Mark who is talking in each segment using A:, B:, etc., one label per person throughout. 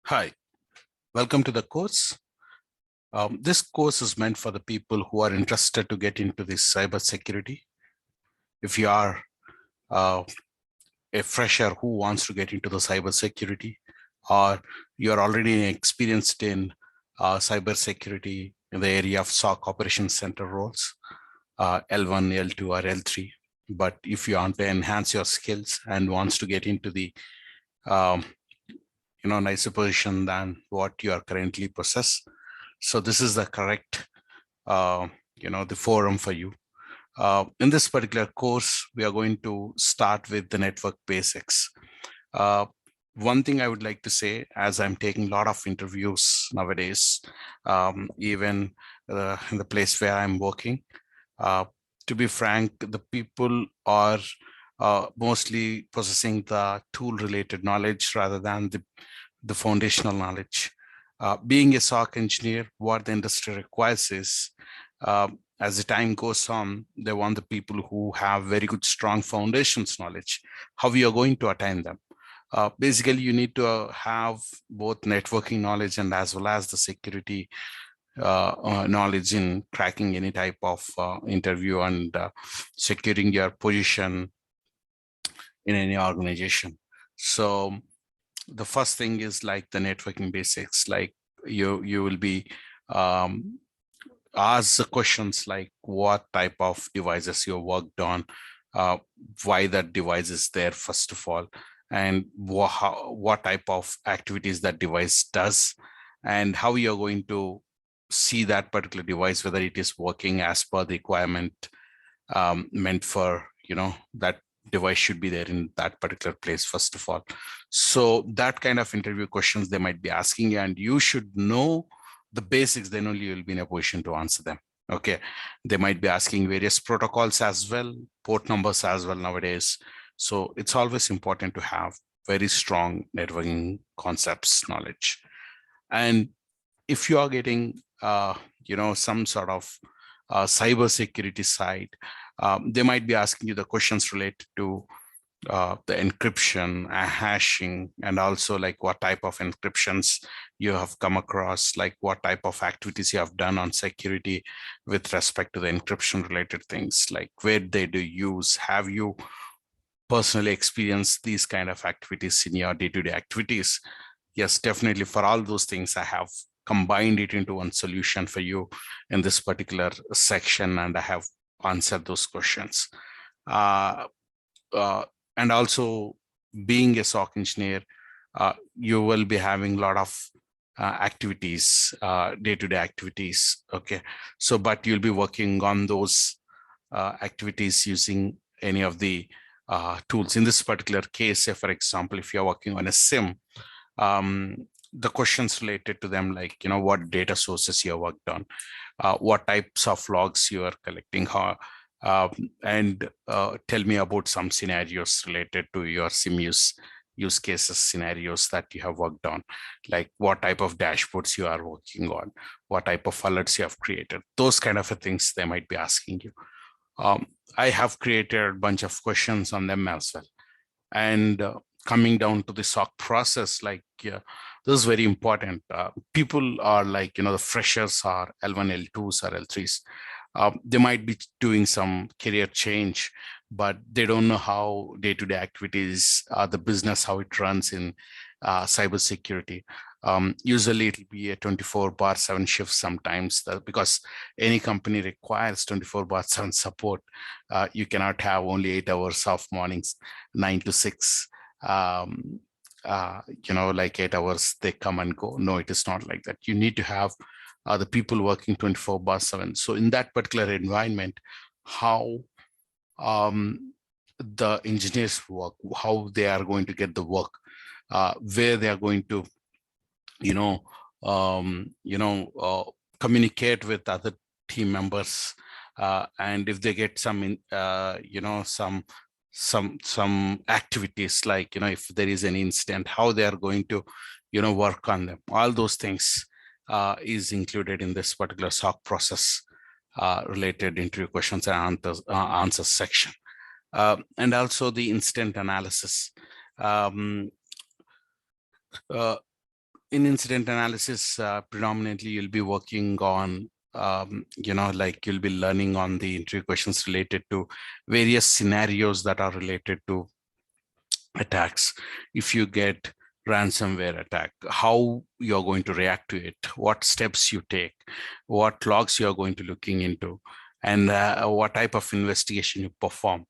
A: Hi, welcome to the course. This course is meant for the people who are interested to get into this cybersecurity. If you are uh, a fresher who wants to get into the cybersecurity, or you're already experienced in cybersecurity in the area of SOC operations center roles, L1, L2, or L3. But if you want to enhance your skills and wants to get into the um, nicer position than what you are currently possess, so this is the correct the forum for you. In this particular course, we are going to start with the network basics. One thing I would like to say, as I'm taking a lot of interviews nowadays, even in the place where I'm working, uh, to be frank, the people are mostly possessing the tool related knowledge rather than the foundational knowledge. Being a SOC engineer, what the industry requires is, as the time goes on, they want the people who have very good, strong foundations knowledge. How we are going to attain them? Basically, you need to have both networking knowledge and as well as the security knowledge in cracking any type of interview and securing your position in any organization. So the first thing is like the networking basics. Like you will be um, asked the questions like what type of devices you worked on, uh, why that device is there first of all, and what type of activities that device does, and how you're going to see that particular device whether it is working as per the requirement meant for that device should be there in that particular place first of all. So that kind of interview questions they might be asking you, and you should know the basics, then only you'll be in a position to answer them. Okay, they might be asking various protocols as well, port numbers as well nowadays. So it's always important to have very strong networking concepts knowledge. And if you are getting some sort of cyber security side, they might be asking you the questions related to the encryption, hashing, and also like what type of encryptions you have come across, like what type of activities you have done on security with respect to the encryption related things, like where they do use, have you personally experienced these kind of activities in your day-to-day activities? Yes, definitely. For all those things, I have combined it into one solution for you in this particular section, and I have answered those questions. Uh, uh, and also, being a SOC engineer, you will be having a lot of activities, day-to-day activities. Okay, so but you'll be working on those activities using any of the tools. In this particular case, say for example, if you're working on a SIM, um, the questions related to them, like what data sources you worked on, what types of logs you are collecting, how and tell me about some scenarios related to your SIM use cases scenarios that you have worked on, like what type of dashboards you are working on, what type of alerts you have created, those kind of things they might be asking you. um, I have created a bunch of questions on them as well. And coming down to the SOC process, like this is very important. People are like, the freshers are L1, L2s or L3s. They might be doing some career change, but they don't know how day-to-day activities, the business, how it runs in cybersecurity. Usually it'll be a 24/7 shift sometimes, because any company requires 24/7 support. You cannot have only 8 hours of mornings, 9 to 6. Um, like 8 hours, they come and go. No, it is not like that. You need to have the people working 24/7. So in that particular environment, how the engineers work, how they are going to get the work, where they are going to, you know, communicate with other team members, and if they get some, some activities, like if there is an incident, how they are going to, work on them. All those things is included in this particular SOC process related interview questions and answers section, and also the incident analysis. Um, uh, in incident analysis, predominantly you'll be working on, like you'll be learning on the interview questions related to various scenarios that are related to attacks. If you get ransomware attack, how you're going to react to it, what steps you take, what logs you're going to looking into, and what type of investigation you perform,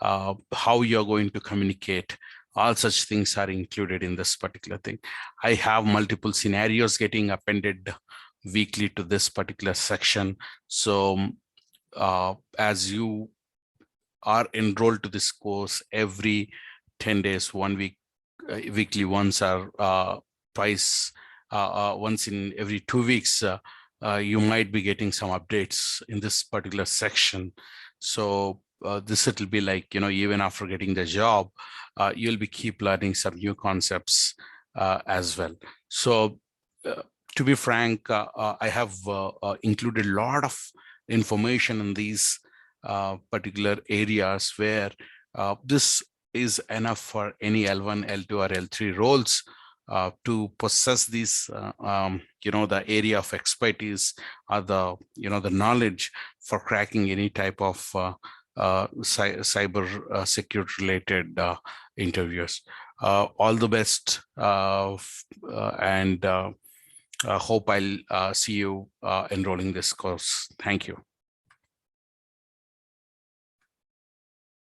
A: how you're going to communicate. All such things are included in this particular thing. I have multiple scenarios getting appended weekly to this particular section. So as you are enrolled to this course, every 10 days, 1 week, weekly once, or twice, once in every 2 weeks, you might be getting some updates in this particular section. So this it'll be like, even after getting the job, you'll be keep learning some new concepts as well. So to be frank, I have included a lot of information in these particular areas where this is enough for any L1, L2, or L3 roles to possess these, the area of expertise, or the knowledge for cracking any type of cyber security related interviews. All the best, and hope I'll see you enrolling this course. Thank you.